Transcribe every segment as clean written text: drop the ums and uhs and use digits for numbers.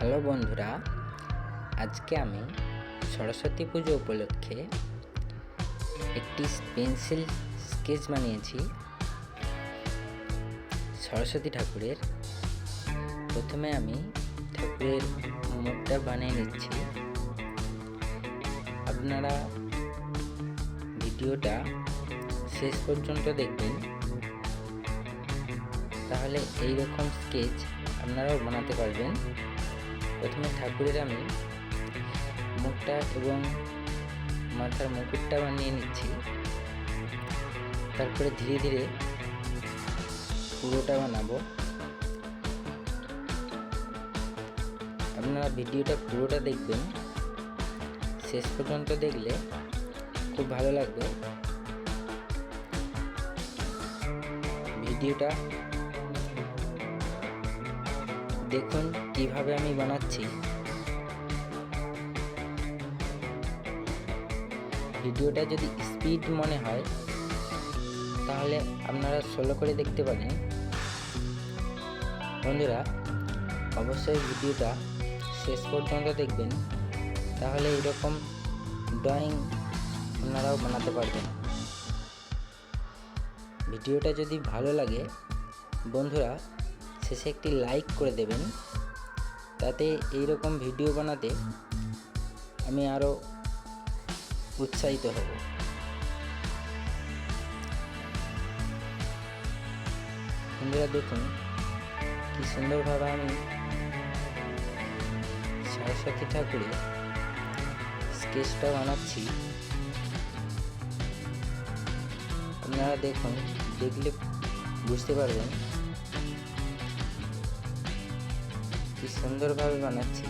Hello বন্ধুরা, আজকে আমি সরস্বতী পুজো উপলক্ষে একটি পেন্সিল স্কেচ বানিয়েছি সরস্বতী ঠাকুরের। প্রথমে আমি ঠাকুরের মুখটা বানিয়ে নিচ্ছি। আপনারা ভিডিওটা শেষ পর্যন্ত দেখবেন, তাহলে এই রকম স্কেচ আপনারাও বানাতে পারবেন। প্রথমে ঠাকুরের আমি মুখটা এবং মাথার মুকুটটা বানিয়ে নিচ্ছি, তারপরে ধীরে ধীরে পুরোটা বানাবো। আপনারা ভিডিওটা পুরোটা দেখবেন, শেষ পর্যন্ত দেখলে খুব ভালো লাগবে। ভিডিওটা দেখুন কিভাবে আমি বানাচ্ছি। ভিডিওটা যদি স্পিড মনে হয় তাহলে আপনারা স্লো করে দেখতে পারেন। বন্ধুরা, অবশ্যই ভিডিওটা শেষ পর্যন্ত দেখবেন, তাহলে এরকম ড্রয়িং আপনারাও বানাতে পারবেন। ভিডিওটা যদি ভালো লাগে বন্ধুরা, শেষে একটি লাইক করে দেবেন, তাতে এইরকম ভিডিও বানাতে আমি আরও উৎসাহিত হব। বন্ধুরা দেখুন কি সুন্দরভাবে আমি সরস্বতী ঠাকুরের স্কেচটা বানাচ্ছি। আপনারা দেখুন, দেখলে বুঝতে পারবেন কি সুন্দরভাবে বানাচ্ছি।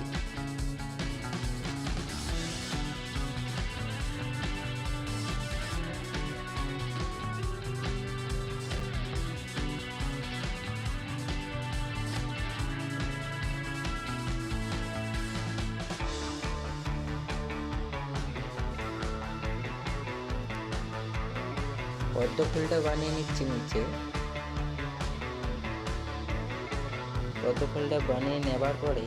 পদ্ম ফুলটা বানিয়ে নিচ্ছি নিচে। পদ্ম ফুলটা বানিয়ে নেবার পরে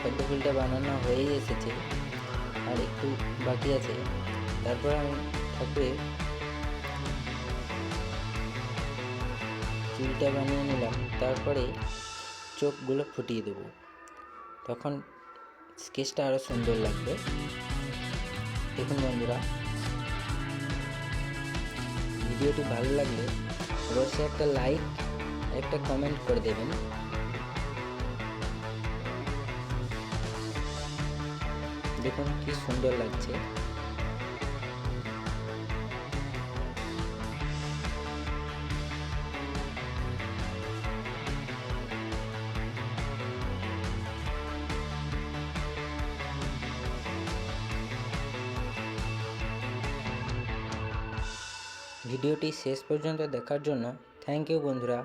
পদ্ম ফুলটা বানানো হয়ে এসেছে, আর একটু বাকি আছে। তারপর আমি ঠাকুরের চুলটা বানিয়ে নিলাম, তারপরে চোখগুলো ফুটিয়ে দেব, তখন স্কেচটা আরও সুন্দর লাগবে। দেখুন বন্ধুরা, ভিডিওটি ভালো লাগলে অবশ্যই একটা লাইক, একটা কমেন্ট করে দেবেন। দেখুন কি সুন্দর লাগছে। ভিডিওটি শেষ পর্যন্ত দেখার জন্য থ্যাংক ইউ বন্ধুরা।